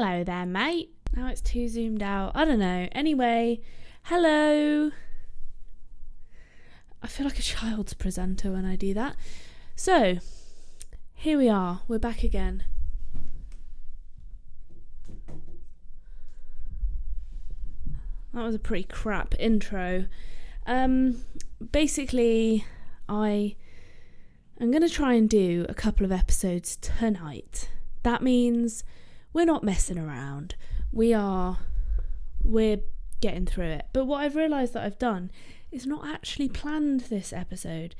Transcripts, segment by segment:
Hello there, mate. Now it's too zoomed out. I don't know. Anyway, hello. I feel like a child's presenter when I do that. So, here we are. We're back again. That was a pretty crap intro. Basically, I'm going to try and do a couple of episodes tonight. That means we're not messing around. We're getting through it. But what I've realised that I've done is not actually planned this episode.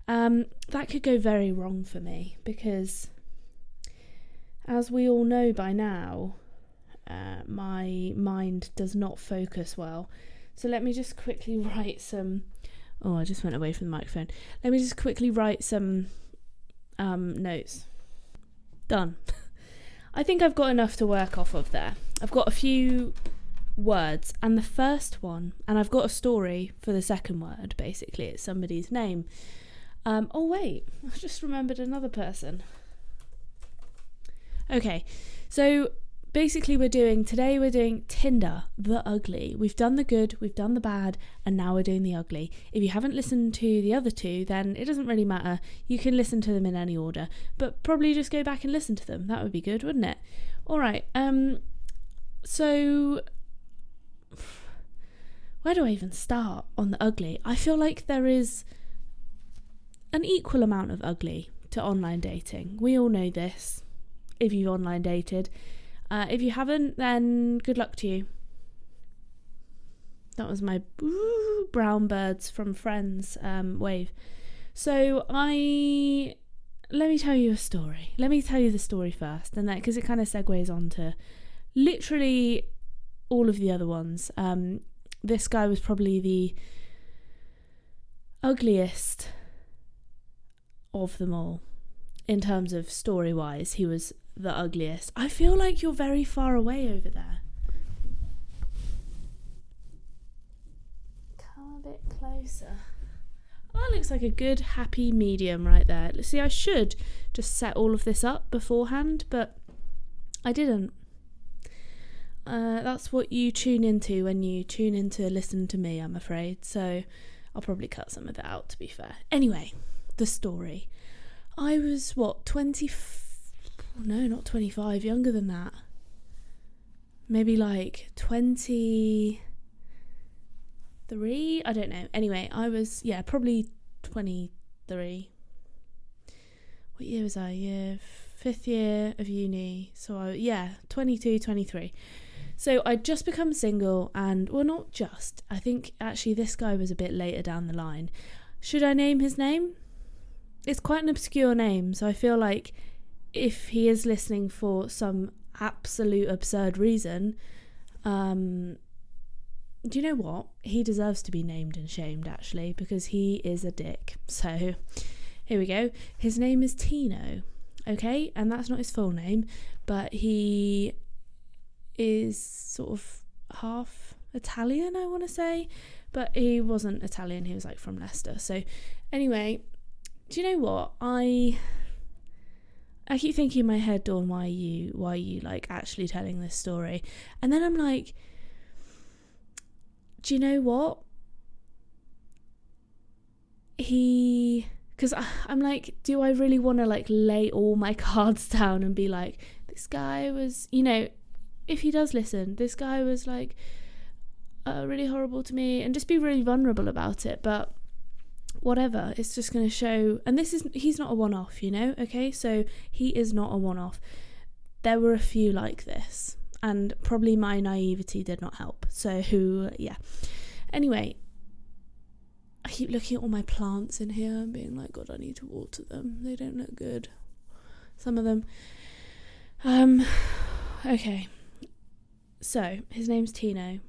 That could go very wrong for me because, as we all know by now, my mind does not focus well. So let me just quickly write some... Oh, I just went away from the microphone. Let me just quickly write some notes. Done. I think I've got enough to work off of there. I've got a few words, and the first one, and I've got a story for the second word, basically. It's somebody's name. Oh, wait. I just remembered another person. Okay, so basically we're doing Tinder, the ugly. We've done the good, we've done the bad, and now we're doing the ugly. If you haven't listened to the other two, then it doesn't really matter. You can listen to them in any order, but probably just go back and listen to them. That would be good, wouldn't it? All right, so where do I even start on the ugly? I feel like there is an equal amount of ugly to online dating. We all know this, if you've online dated. If you haven't, then good luck to you. That was my brown birds from Friends wave. So let me tell you a story. Let me tell you the story first, and then because it kind of segues on to literally all of the other ones. This guy was probably the ugliest of them all in terms of story-wise. He was the ugliest. I feel like you're very far away over there. Come a bit closer. Oh, that looks like a good happy medium right there. See, I should just set all of this up beforehand, but I didn't. That's what you tune into when you tune in to listen to me, I'm afraid. So I'll probably cut some of it out, to be fair. Anyway, the story. I was, no, not 25, younger than that. Maybe like 23, I don't know. Anyway, I was, probably 23. What year was I? Fifth year of uni. So 22, 23. So I'd just become single and, well, not just. I think actually this guy was a bit later down the line. Should I name his name? It's quite an obscure name, so I feel like if he is listening for some absolute absurd reason, do you know what? He deserves to be named and shamed, actually, because he is a dick. So here we go. His name is Tino, okay? And that's not his full name, but he is sort of half Italian, I want to say. But he wasn't Italian, he was like from Leicester. So anyway, do you know what? I keep thinking in my head, Dawn, why are you like actually telling this story? And then I'm like, do you know what? Because I'm like, do I really want to like lay all my cards down and be like, this guy was, if he does listen, this guy was like really horrible to me, and just be really vulnerable about it. But whatever, it's just going to show. And he's not a one-off, okay? So he is not a one-off. There were a few like this, and probably my naivety did not help. So yeah. Anyway, I keep looking at all my plants in here and being like, God, I need to water them. They don't look good, some of them. Okay, so his name's Tino.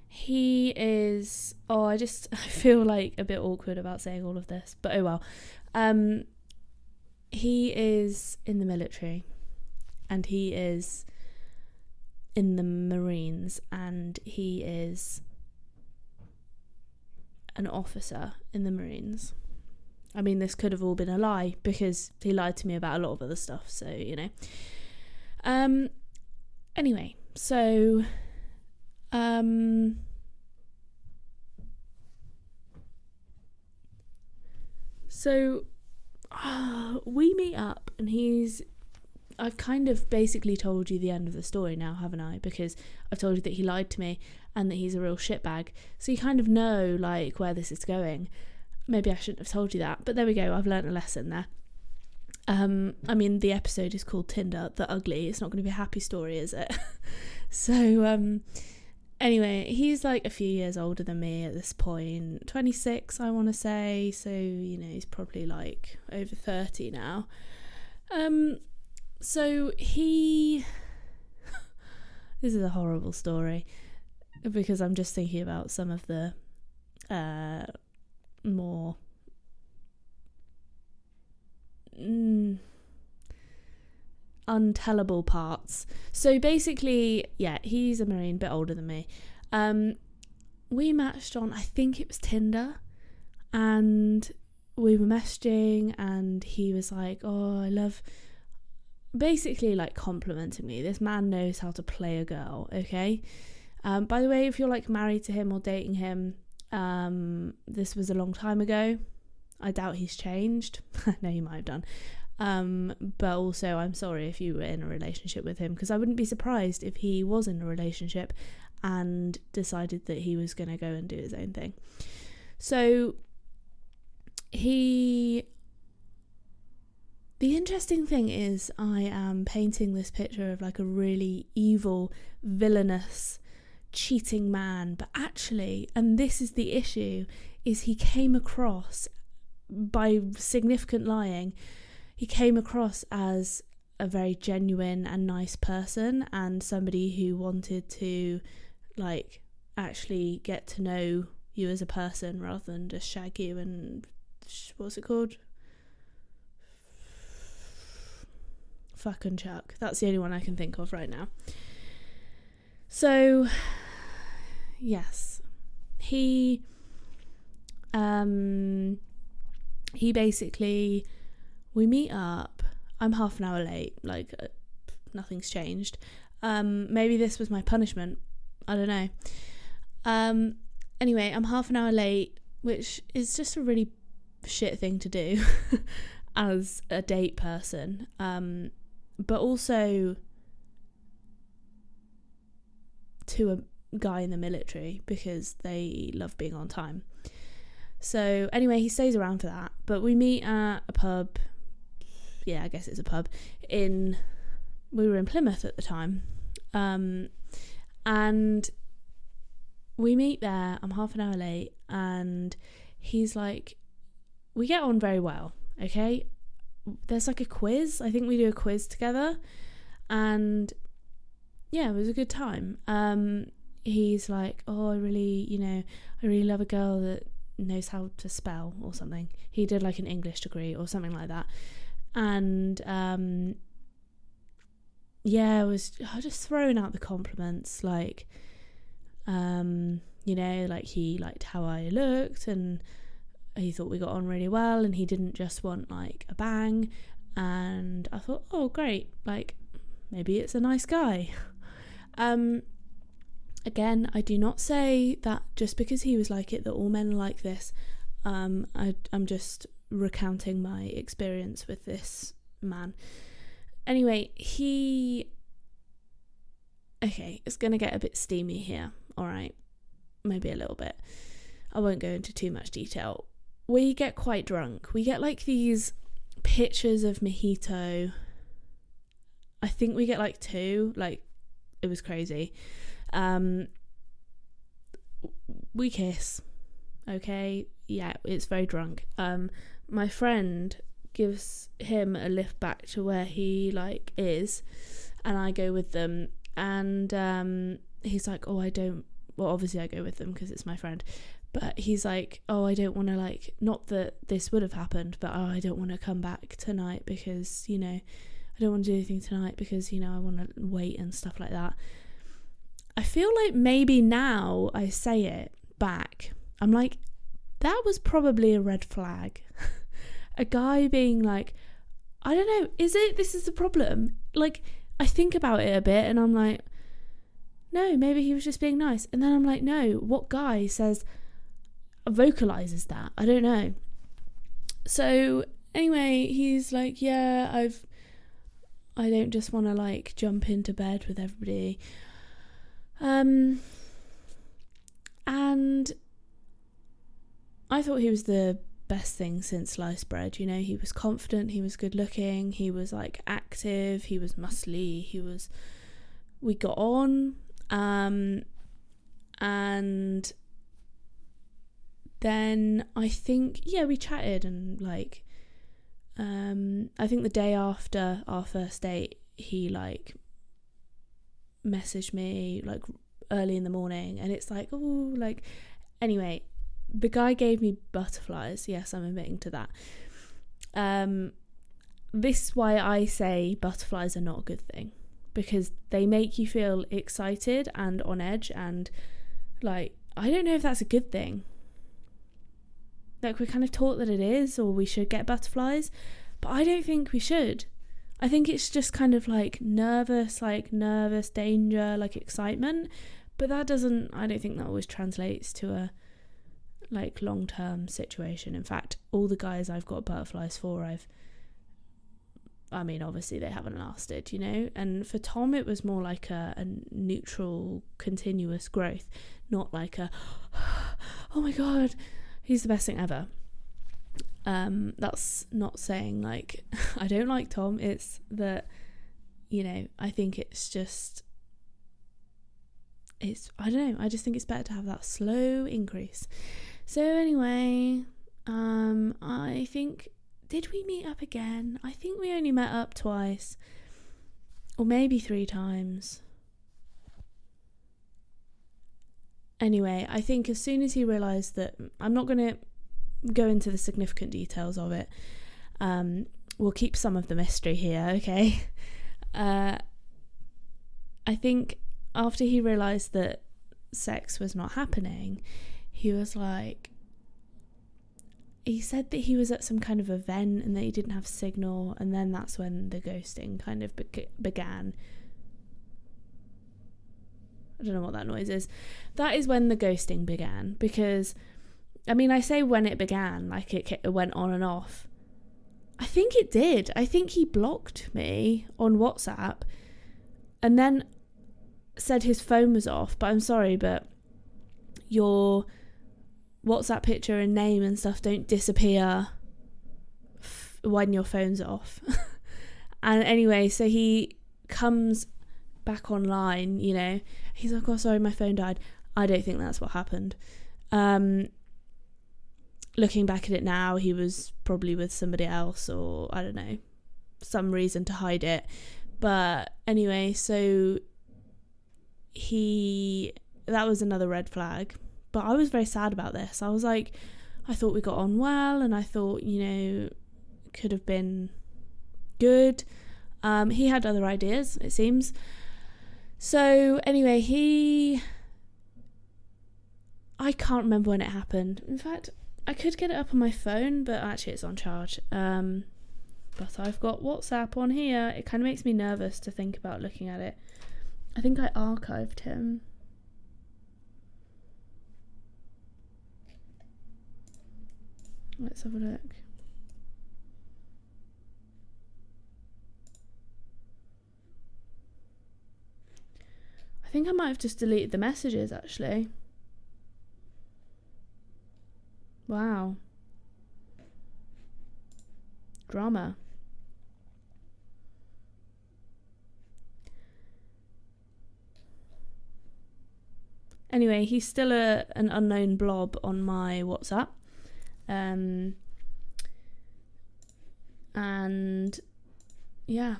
He is, I feel like a bit awkward about saying all of this, but oh well. He is in the military, and he is in the Marines, and he is an officer in the Marines. I mean, this could have all been a lie because he lied to me about a lot of other stuff, so, Anyway, so we meet up, and I've kind of basically told you the end of the story now, haven't I? Because I've told you that he lied to me and that he's a real shitbag. So you kind of know, like, where this is going. Maybe I shouldn't have told you that, but there we go. I've learnt a lesson there. I mean, the episode is called Tinder, the ugly. It's not going to be a happy story, is it? So, anyway, he's like a few years older than me at this point. 26, I want to say. So, you know, he's probably like over 30 now. So this is a horrible story because I'm just thinking about some of the more untellable parts. So basically, yeah, he's a Marine, a bit older than me. We matched on, I think it was Tinder, and we were messaging, and he was like, oh, I love, basically like complimenting me. This man knows how to play a girl, okay? By the way, if you're like married to him or dating him, this was a long time ago. I doubt he's changed. No, he might have done. But also, I'm sorry if you were in a relationship with him, because I wouldn't be surprised if he was in a relationship and decided that he was going to go and do his own thing. So the interesting thing is, I am painting this picture of like a really evil, villainous, cheating man, but actually, and this is the issue, is he came across, by significant lying, he came across as a very genuine and nice person, and somebody who wanted to like actually get to know you as a person rather than just shag you and what's it called? Fuck and chuck. That's the only one I can think of right now. So yes, he basically, we meet up. I'm half an hour late, like nothing's changed. Maybe this was my punishment, I don't know. Anyway, I'm half an hour late, which is just a really shit thing to do as a date person, but also to a guy in the military, because they love being on time. So anyway, he stays around for that, but we meet at a pub. Yeah, I guess it's a pub. We were in Plymouth at the time, and we meet there. I'm half an hour late, and he's like, we get on very well, okay? There's like a quiz. I think we do a quiz together, and yeah, it was a good time. He's like, oh, I really love a girl that knows how to spell or something. He did like an English degree or something like that. And yeah, I was just throwing out the compliments, like like he liked how I looked, and he thought we got on really well, and he didn't just want like a bang. And I thought, oh great, like maybe it's a nice guy. Again, I do not say that just because he was like it that all men are like this. I'm just recounting my experience with this man. Anyway, it's going to get a bit steamy here, alright? Maybe a little bit. I won't go into too much detail. We get quite drunk. We get like these pictures of mojito. I think we get like 2, like it was crazy. We kiss, okay? Yeah, it's very drunk. My friend gives him a lift back to where he like is, and I go with them, and he's like, oh, obviously I go with them because it's my friend, but he's like, oh, I don't want to, like, not that this would have happened, but I don't want to come back tonight because, I don't want to do anything tonight because, I want to wait and stuff like that. I feel like maybe now I say it back, I'm like, that was probably a red flag. A guy being like, I don't know, this is the problem. Like, I think about it a bit and I'm like, no, maybe he was just being nice. And then I'm like, no, what guy vocalizes that? I don't know. So anyway, he's like, yeah, I don't just want to like jump into bed with everybody. And I thought he was the best thing since sliced bread. You know, he was confident, he was good looking, he was like active, he was muscly, we got on. And then I think, we chatted, and like, I think the day after our first date, he like messaged me like early in the morning, and it's like, oh, like, anyway, the guy gave me butterflies. Yes, I'm admitting to that. This is why I say butterflies are not a good thing, because they make you feel excited and on edge, and like, I don't know if that's a good thing. Like, we're kind of taught that it is, or we should get butterflies, but I don't think we should. I think it's just kind of like nervous danger, like excitement, but I don't think that always translates to a like long-term situation. In fact, all the guys I've got butterflies for, obviously they haven't lasted, you know. And for Tom, it was more like a neutral, continuous growth, not like a, oh my god, he's the best thing ever. That's not saying like I don't like Tom. It's that, you know, I think I don't know, I just think it's better to have that slow increase. So anyway, I think, did we meet up again? I think we only met up twice, or maybe 3 times. Anyway, I think as soon as he realised that, I'm not going to go into the significant details of it, we'll keep some of the mystery here, okay? I think after he realised that sex was not happening, he was like, he said that he was at some kind of event and that he didn't have signal, and then that's when the ghosting kind of began. I don't know what that noise is. That is when the ghosting began, because, I mean, I say when it began, like it went on and off. I think it did. I think he blocked me on WhatsApp and then said his phone was off, but I'm sorry, but your WhatsApp picture and name and stuff don't disappear when your phone's off. And anyway, so he comes back online, you know, he's like, oh sorry, my phone died. I don't think that's what happened. Looking back at it now, he was probably with somebody else, or I don't know, some reason to hide it. But anyway, so that was another red flag. But I was very sad about this. I was like, I thought we got on well, and I thought, you know, could have been good. He had other ideas, it seems. So anyway, I can't remember when it happened. In fact, I could get it up on my phone, but actually it's on charge. But I've got WhatsApp on here. It kind of makes me nervous to think about looking at it. I think I archived him. Let's have a look. I think I might have just deleted the messages, actually. Wow. Drama. Anyway, he's still an unknown blob on my WhatsApp. And yeah,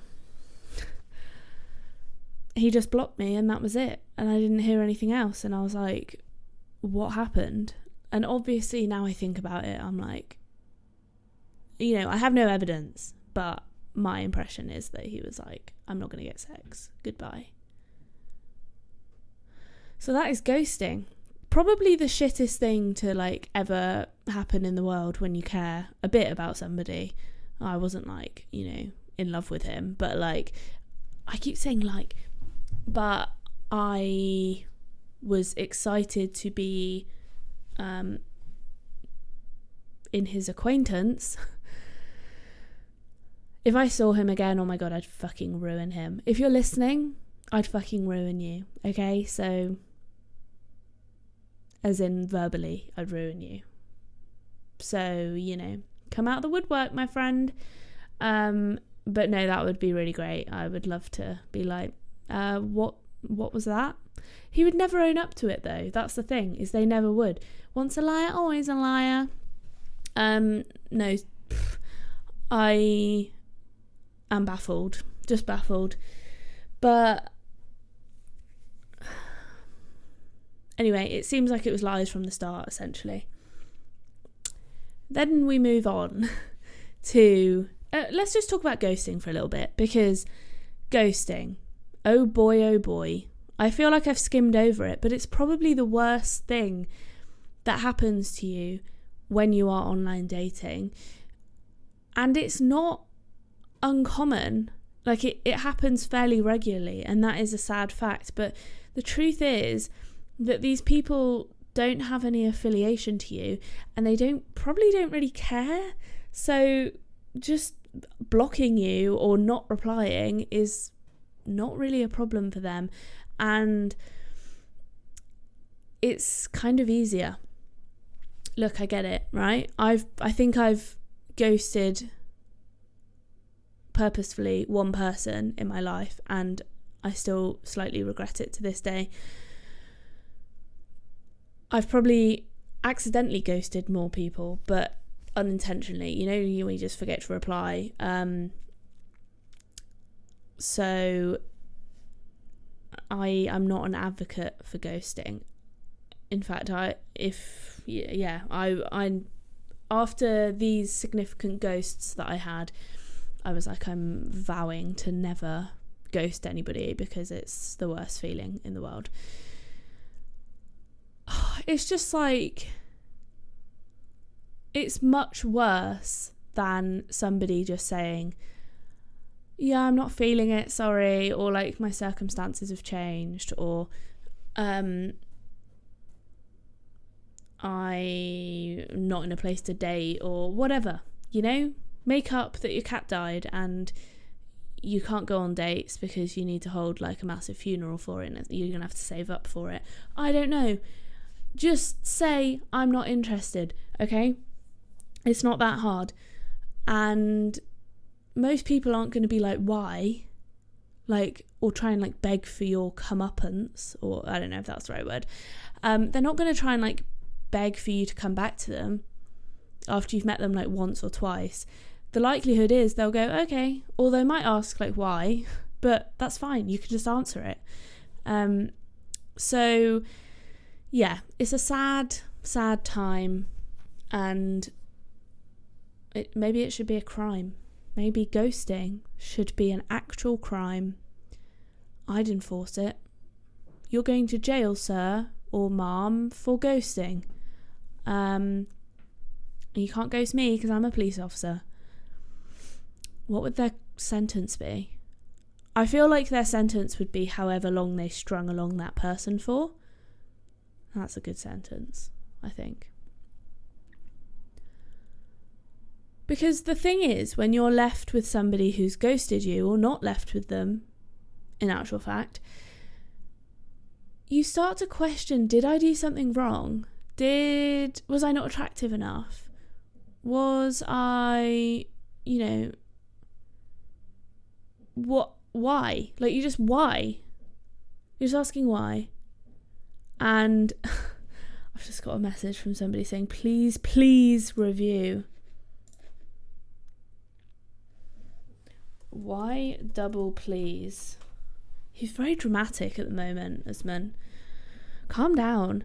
he just blocked me and that was it, and I didn't hear anything else, and I was like, what happened? And obviously now I think about it, I'm like, you know, I have no evidence, but my impression is that he was like, I'm not going to get sex, goodbye. So that is ghosting. Probably the shittest thing to like ever happen in the world when you care a bit about somebody. I wasn't like, you know, in love with him, but like, I keep saying like, but I was excited to be in his acquaintance. If I saw him again, oh my God, I'd fucking ruin him. If you're listening, I'd fucking ruin you, okay? So, as in verbally, I'd ruin you. So, you know, come out of the woodwork, my friend. But no, that would be really great. I would love to be like, what was that? He would never own up to it though. That's the thing, is they never would. Once a liar, always a liar. No, I am baffled, just baffled. But anyway, it seems like it was lies from the start, essentially. Then we move on to, let's just talk about ghosting for a little bit, because ghosting, oh boy, I feel like I've skimmed over it, but it's probably the worst thing that happens to you when you are online dating. And it's not uncommon, like it happens fairly regularly, and that is a sad fact. But the truth is that these people don't have any affiliation to you, and they probably don't really care. So just blocking you or not replying is not really a problem for them, and it's kind of easier. Look, I get it, right? I think I've ghosted purposefully one person in my life, and I still slightly regret it to this day. I've probably accidentally ghosted more people, but unintentionally, you know, you just forget to reply. So I'm not an advocate for ghosting. In fact, I after these significant ghosts that I had, I was like, I'm vowing to never ghost anybody, because it's the worst feeling in the world. It's just like, it's much worse than somebody just saying, yeah, I'm not feeling it, sorry, or like my circumstances have changed, or I'm not in a place to date, or whatever, you know, make up that your cat died and you can't go on dates because you need to hold like a massive funeral for it, and you're gonna have to save up for it. I don't know, just say I'm not interested, okay? It's not that hard. And most people aren't going to be like, why? Like, or try and like beg for your comeuppance, or I don't know if that's the right word. They're not going to try and like beg for you to come back to them after you've met them like once or twice. The likelihood is they'll go, okay, or they might ask like why, but that's fine, you can just answer it. So yeah, it's a sad time, and maybe it should be a crime. Maybe ghosting should be an actual crime. I'd enforce it. You're going to jail, sir or ma'am, for ghosting. You can't ghost me because I'm a police officer. What would their sentence be? I feel like their sentence would be however long they strung along that person for. That's a good sentence, I think. Because the thing is, when you're left with somebody who's ghosted you, or not left with them, in actual fact, you start to question, did I do something wrong? Was I not attractive enough? Was I, why? Like, why? You're just asking why. And I've just got a message from somebody saying, please review. Why double please? He's very dramatic at the moment, Usman. Calm down.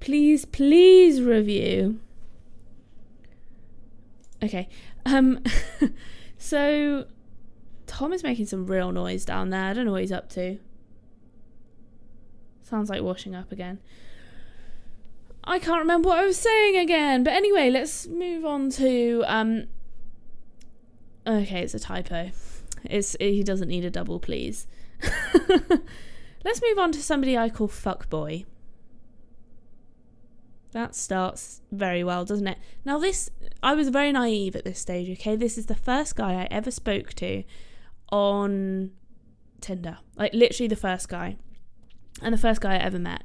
Please review. Okay. So Tom is making some real noise down there. I don't know what he's up to. Sounds like washing up again. I can't remember what I was saying again. But anyway, let's move on to... Okay, it's a typo. he doesn't need a double, please. Let's move on to somebody I call fuckboy. That starts very well, doesn't it? Now I was very naive at this stage, okay? This is the first guy I ever spoke to on Tinder. Like, literally the first guy. And the first guy I ever met.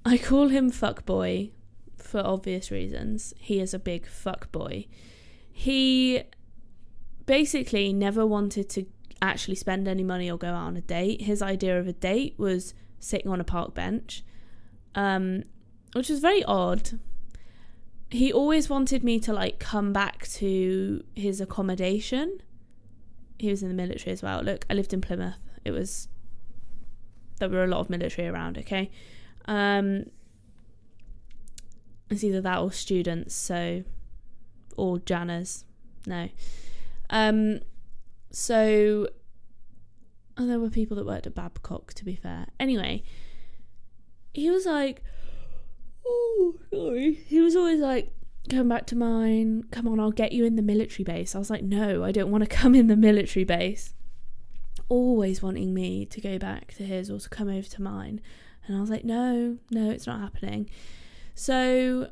I call him fuckboy for obvious reasons. He is a big fuckboy. He basically never wanted to actually spend any money or go out on a date. His idea of a date was sitting on a park bench, which was very odd. He always wanted me to like come back to his accommodation. He was in the military as well. Look, I lived in Plymouth. There were a lot of military around, okay? It's either that or students, or Janners. No. There were people that worked at Babcock, to be fair. Anyway, he was like, oh, sorry. He was always like, come back to mine. Come on, I'll get you in the military base. I was like, no, I don't want to come in the military base. Always wanting me to go back to his or to come over to mine. And I was like, no, it's not happening. So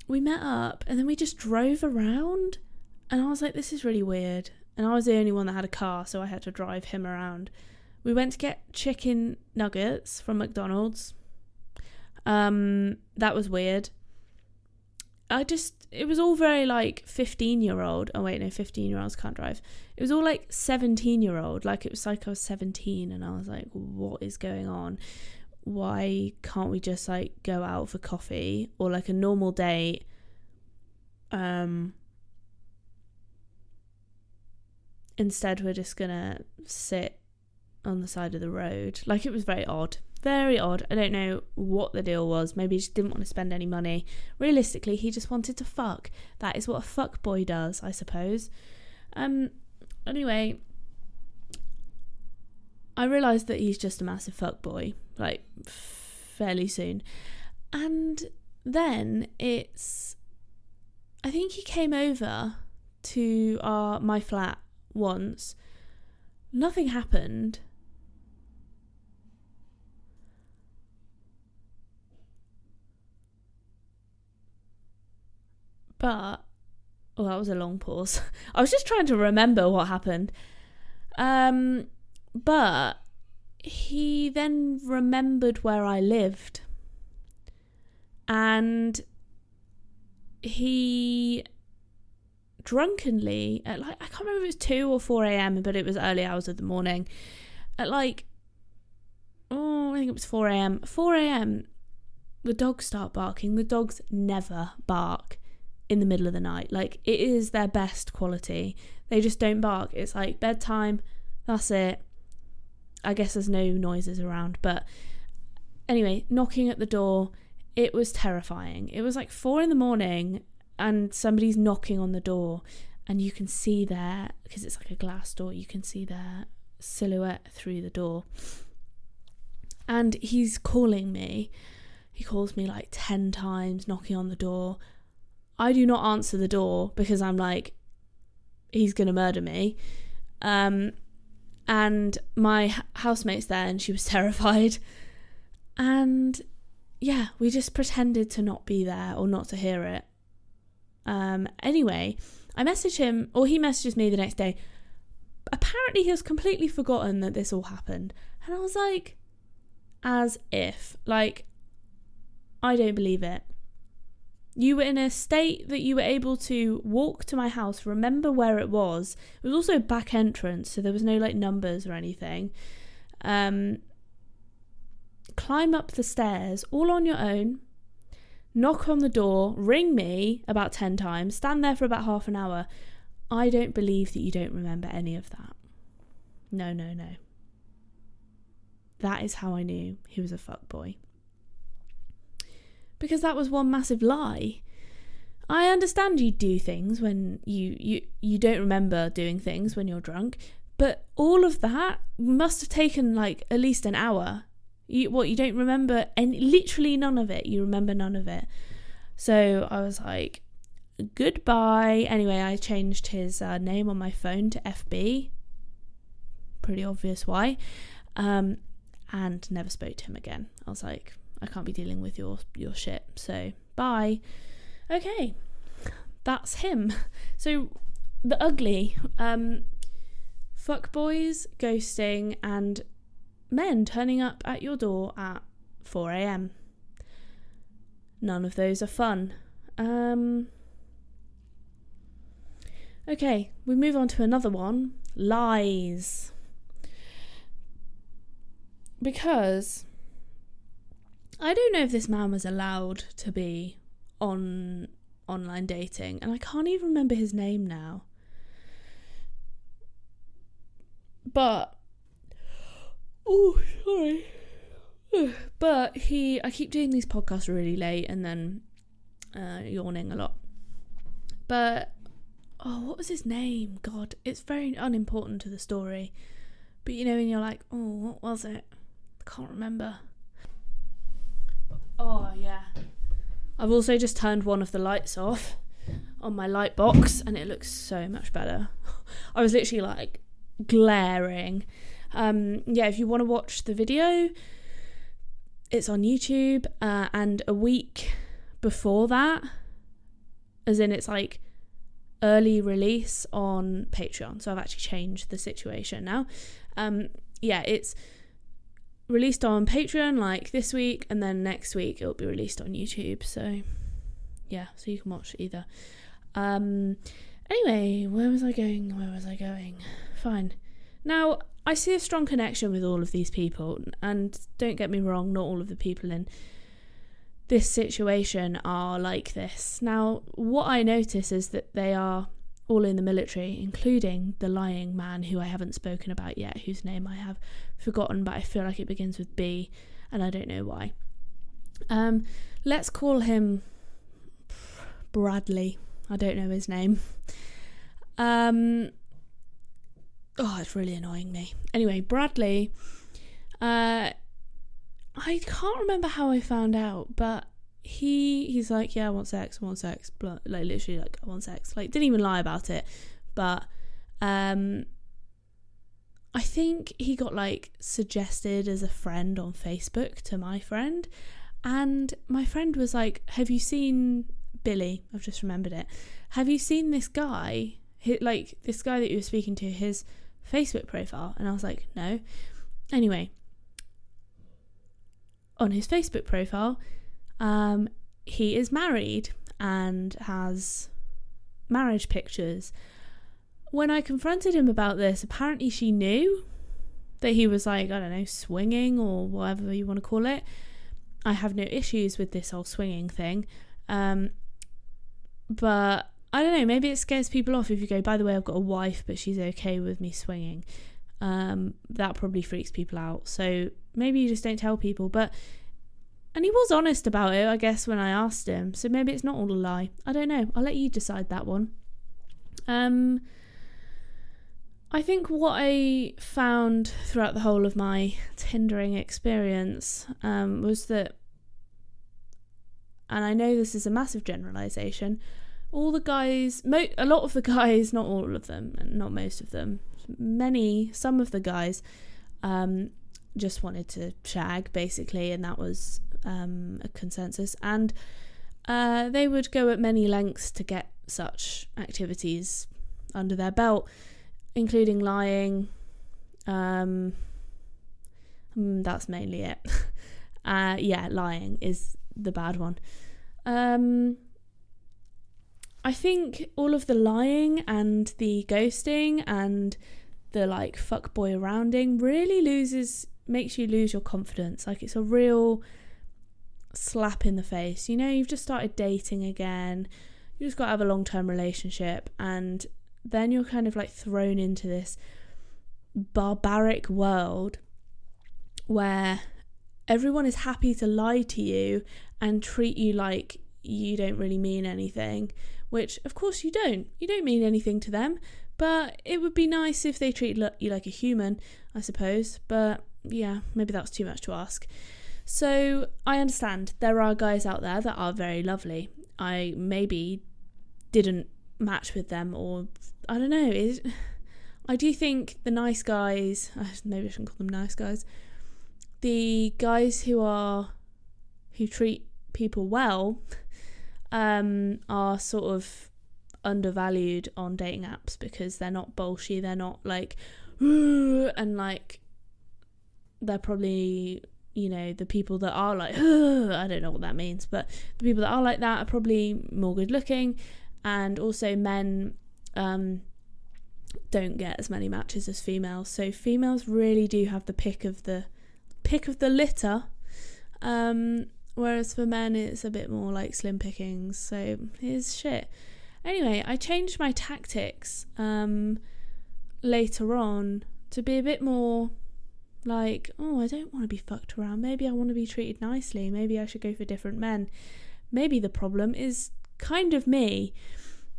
we met up and then we just drove around. And I was like, this is really weird. And I was the only one that had a car, so I had to drive him around. We went to get chicken nuggets from McDonald's. That was weird. It was all very like 15-year-old. Oh wait, no, 15-year-olds can't drive. It was all like 17-year-old. Like, it was like I was 17 and I was like, what is going on? Why can't we just like go out for coffee or like a normal date? Instead, we're just gonna sit on the side of the road. Like, it was very odd. Very odd. I don't know what the deal was. Maybe he just didn't want to spend any money. Realistically, he just wanted to fuck. That is what a fuck boy does, I suppose. Anyway, I realised that he's just a massive fuck boy, like, fairly soon. And then I think he came over to my flat once. Nothing happened. But, that was a long pause. I was just trying to remember what happened. But he then remembered where I lived. And he drunkenly, at like, I can't remember if it was 2 or 4 a.m, but it was early hours of the morning. At like, I think it was 4 a.m. 4 a.m, the dogs start barking. The dogs never bark in the middle of the night. Like, it is their best quality. They just don't bark. It's like bedtime, that's it. I guess there's no noises around, but anyway, knocking at the door, it was terrifying. It was like 4 a.m. and somebody's knocking on the door and you can see because it's like a glass door, you can see their silhouette through the door. And he's calling me. He calls me like 10 times, knocking on the door. I do not answer the door because I'm like, he's going to murder me. And my housemate's there and she was terrified. And yeah, we just pretended to not be there or not to hear it. Anyway, I messaged him, or he messages me the next day. Apparently he has completely forgotten that this all happened. And I was like, as if. Like, I don't believe it. You were in a state that you were able to walk to my house, remember where it was. It was also a back entrance, so there was no like numbers or anything. Climb up the stairs all on your own, knock on the door, ring me about 10 times, stand there for about half an hour. I don't believe that you don't remember any of that. No. That is how I knew he was a fuckboy. Because that was one massive lie. I understand you do things when you don't remember doing things when you're drunk, but all of that must have taken like at least an hour. You don't remember literally none of it. You remember none of it. So I was like, goodbye. Anyway, I changed his name on my phone to FB. Pretty obvious why. And never spoke to him again. I was like, I can't be dealing with your shit, so bye. Okay, that's him. So the ugly, fuckboys, ghosting, and men turning up at your door at 4 a.m. None of those are fun. Okay, we move on to another one. Lies. Because I don't know if this man was allowed to be on online dating, and I can't even remember his name now. But sorry. But I keep doing these podcasts really late and then yawning a lot. But what was his name? God, it's very unimportant to the story. But you know, when you're like, what was it? I can't remember. Oh yeah. I've also just turned one of the lights off on my light box and it looks so much better. I was literally like glaring. If you want to watch the video, it's on YouTube, and a week before that, as in it's like early release on Patreon. So I've actually changed the situation now. It's released on Patreon like this week, and then next week it'll be released on YouTube. So so you can watch either. Anyway, where was I going? Fine. Now, I see a strong connection with all of these people, and don't get me wrong, not all of the people in this situation are like this. Now, what I notice is that they are all in the military, including the lying man who I haven't spoken about yet, whose name I have forgotten, but I feel like it begins with B, and I don't know why. Let's call him Bradley. I don't know his name. It's really annoying me. Anyway, Bradley, I can't remember how I found out, but he's like, I want sex, like literally like, I want sex, like didn't even lie about it. But I think he got like suggested as a friend on Facebook to my friend, and my friend was like, have you seen Billy? I've just remembered it. Have you seen this guy? This guy that you were speaking to, his Facebook profile? And I was like, no. Anyway, on his Facebook profile, he is married and has marriage pictures. When I confronted him about this, apparently she knew that he was like, I don't know, swinging or whatever you want to call it. I have no issues with this whole swinging thing. But I don't know, maybe it scares people off if you go, by the way, I've got a wife, but she's okay with me swinging. That probably freaks people out. So maybe you just don't tell people. And he was honest about it, I guess, when I asked him. So maybe it's not all a lie. I don't know. I'll let you decide that one. I think what I found throughout the whole of my Tindering experience was that, and I know this is a massive generalisation, all the guys, a lot of the guys, not all of them, and not most of them, some of the guys just wanted to shag, basically, and that was a consensus. And they would go at many lengths to get such activities under their belt, including lying. That's mainly it. Lying is the bad one. I think all of the lying and the ghosting and the like fuckboy rounding really makes you lose your confidence. Like, it's a real slap in the face. You know, you've just started dating again. You just got to have a long-term relationship, and then you're kind of like thrown into this barbaric world where everyone is happy to lie to you and treat you like you don't really mean anything, which of course you don't mean anything to them, but it would be nice if they treated you like a human, I suppose. But yeah, maybe that's too much to ask. So I understand there are guys out there that are very lovely. I maybe didn't match with them, or I don't know. I do think the nice guys, maybe I shouldn't call them nice guys, the guys who treat people well are sort of undervalued on dating apps, because they're not bolshy, they're not like and like, they're probably, the people that are like I don't know what that means, but the people that are like that are probably more good looking. And also men don't get as many matches as females, so females really do have the pick of the litter, whereas for men it's a bit more like slim pickings. So here's shit. Anyway, I changed my tactics later on to be a bit more like, I don't want to be fucked around, maybe I want to be treated nicely, maybe I should go for different men. Maybe the problem is kind of me,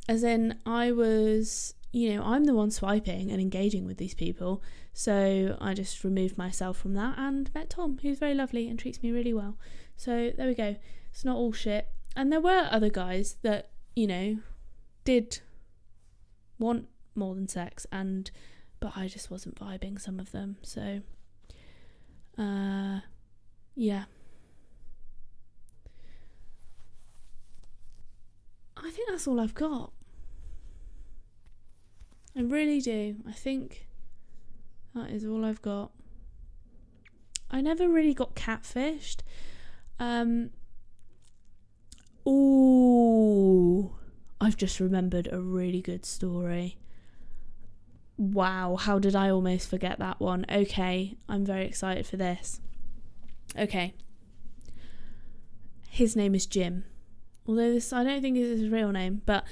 as in I was, I'm the one swiping and engaging with these people, so I just removed myself from that and met Tom, who's very lovely and treats me really well. So there we go, it's not all shit. And there were other guys that, did want more than sex, but I just wasn't vibing some of them. So yeah, I think that's all I've got. I really do. I think that is all I've got. I never really got catfished. I've just remembered a really good story. Wow, how did I almost forget that one? Okay, I'm very excited for this. Okay. His name is Jim. Although this, I don't think is his real name, but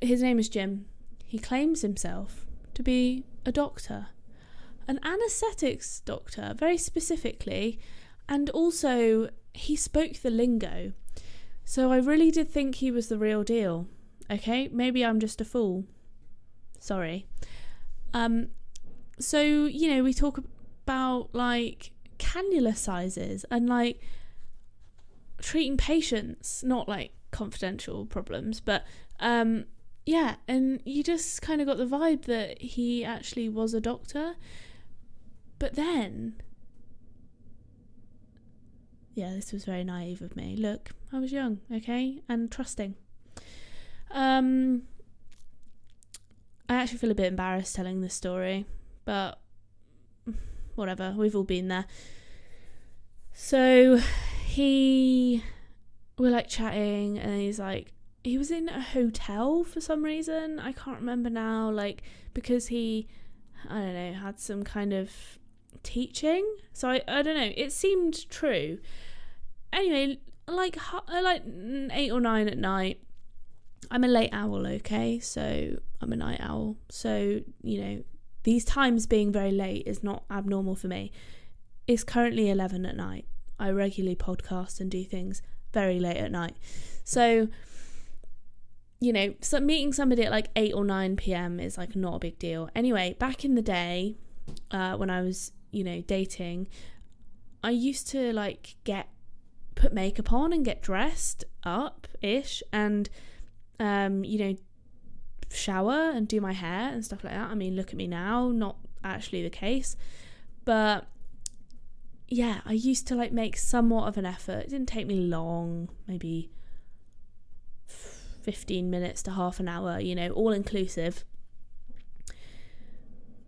his name is Jim. He claims himself to be a doctor. An anaesthetics doctor, very specifically. And also, he spoke the lingo. So I really did think he was the real deal. Okay, maybe I'm just a fool. Sorry. So, we talk about like cannula sizes and like treating patients, not like confidential problems, but yeah, and you just kind of got the vibe that he actually was a doctor. But then, yeah, this was very naive of me. Look, I was young, okay, and trusting. I actually feel a bit embarrassed telling this story, but whatever, we've all been there. So we're like chatting, and he's like, he was in a hotel for some reason, I can't remember now, like because he, I don't know, had some kind of teaching, so I don't know, it seemed true. Anyway, like 8 or 9 at night, I'm a late owl, okay, so I'm a night owl, so these times being very late is not abnormal for me. It's currently 11 at night. I regularly podcast and do things very late at night, so so meeting somebody at like 8 or 9 p.m. is like not a big deal. Anyway, back in the day, when I was dating, I used to like put makeup on and get dressed up ish, and shower and do my hair and stuff like that. I mean, look at me now, not actually the case, but yeah, I used to like make somewhat of an effort. It didn't take me long, maybe 15 minutes to half an hour, all inclusive.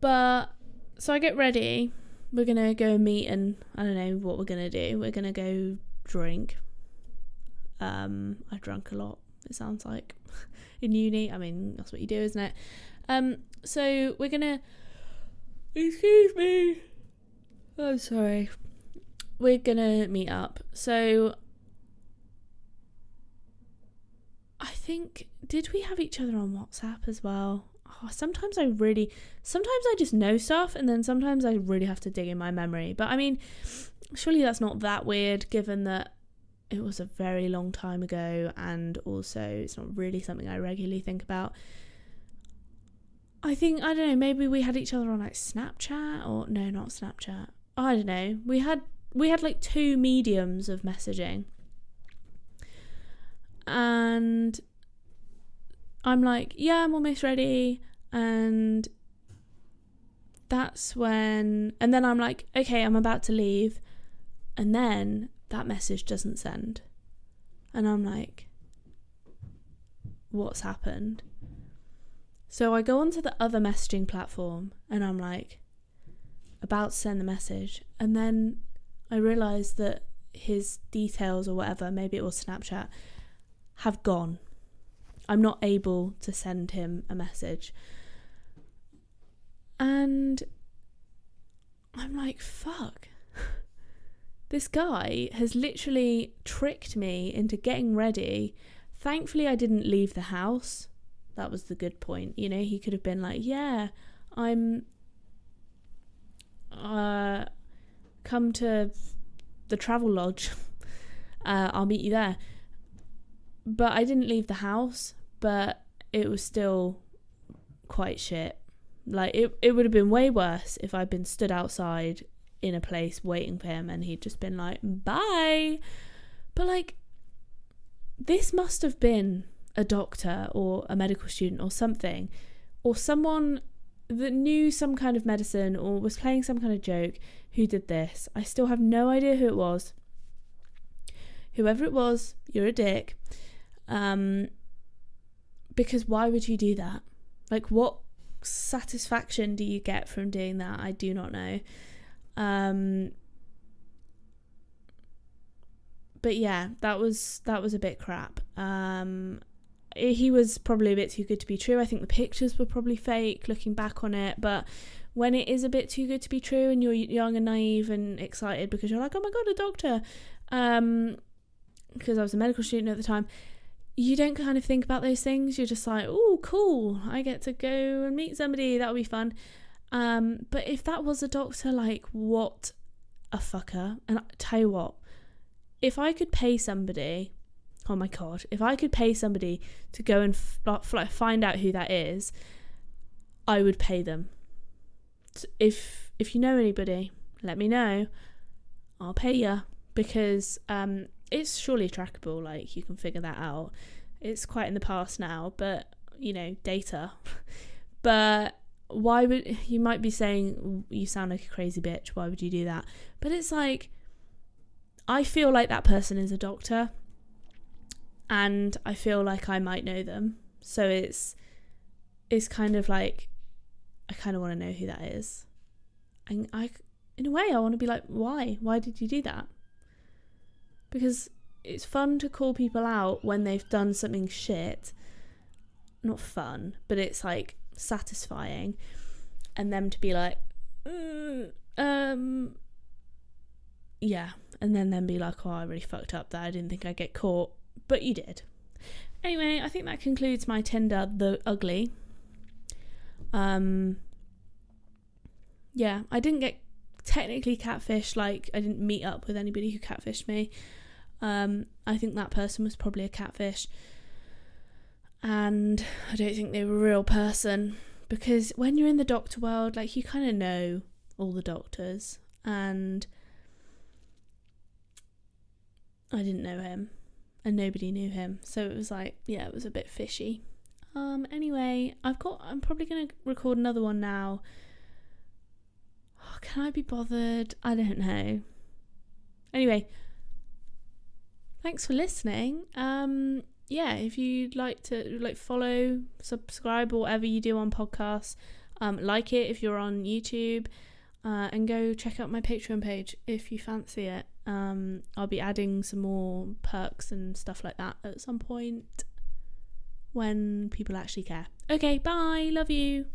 But so I get ready, we're gonna go meet, and I don't know what we're gonna do. We're gonna go drink. I drank a lot, it sounds like, in uni. I mean, that's what you do, isn't it? So we're gonna, excuse me, I'm sorry, we're gonna meet up. So I think, did we have each other on WhatsApp as well? Sometimes I just know stuff, and then sometimes I really have to dig in my memory. But I mean, surely that's not that weird, given that it was a very long time ago, and also it's not really something I regularly think about. I think, I don't know, maybe we had each other on like Snapchat, or no, not Snapchat. I don't know. We had like 2 mediums of messaging. And I'm like, yeah, I'm almost ready. And that's when, and then I'm like, okay, I'm about to leave. And then that message doesn't send. And I'm like, what's happened? So I go onto the other messaging platform and I'm like, about to send the message. And then I realise that his details or whatever, maybe it was Snapchat, have gone. I'm not able to send him a message. And I'm like, fuck. This guy has literally tricked me into getting ready. Thankfully, I didn't leave the house. That was the good point. You know, he could have been like, yeah, I'm come to the travel lodge. I'll meet you there. But I didn't leave the house, but it was still quite shit. Like, it would have been way worse if I'd been stood outside in a place waiting for him and he'd just been like, bye. But like, this must have been a doctor or a medical student or something, or someone that knew some kind of medicine or was playing some kind of joke who did this. I still have no idea who it was. Whoever it was, you're a dick. Because why would you do that? Like, what satisfaction do you get from doing that? I do not know. But yeah, that was a bit crap. He was probably a bit too good to be true. I think the pictures were probably fake looking back on it, but when it is a bit too good to be true and you're young and naive and excited because you're like, oh my god, a doctor, because I was a medical student at the time, you don't kind of think about those things. You're just like, oh cool, I get to go and meet somebody, that'll be fun. But if that was a doctor, like, what a fucker. And I tell you what, if I could pay somebody, oh my god, if I could pay somebody to go and find out who that is, I would pay them. So if you know anybody, let me know. I'll pay you, because it's surely trackable. Like, you can figure that out. It's quite in the past now, but you know, data. But why would, you might be saying, you sound like a crazy bitch, why would you do that? But it's like, I feel like that person is a doctor and I feel like I might know them, so it's kind of like, I kind of want to know who that is, and in a way I want to be like, why did you do that? Because it's fun to call people out when they've done something shit. Not fun, but it's like satisfying, and them to be like, yeah, and then be like, oh, I really fucked up that I didn't think I'd get caught, but you did. Anyway, I think that concludes my Tinder the ugly. Yeah, I didn't get technically catfished, like I didn't meet up with anybody who catfished me. I think that person was probably a catfish, and I don't think they were a real person, because when you're in the doctor world, like, you kind of know all the doctors, and I didn't know him and nobody knew him, so it was like, yeah, it was a bit fishy. Anyway, I'm probably gonna record another one now. Oh, can I be bothered? I don't know. Anyway, thanks for listening. Yeah, if you'd like to follow, subscribe, or whatever you do on podcasts, like it if you're on YouTube, and go check out my Patreon page if you fancy it. I'll be adding some more perks and stuff like that at some point when people actually care. Okay, bye, love you.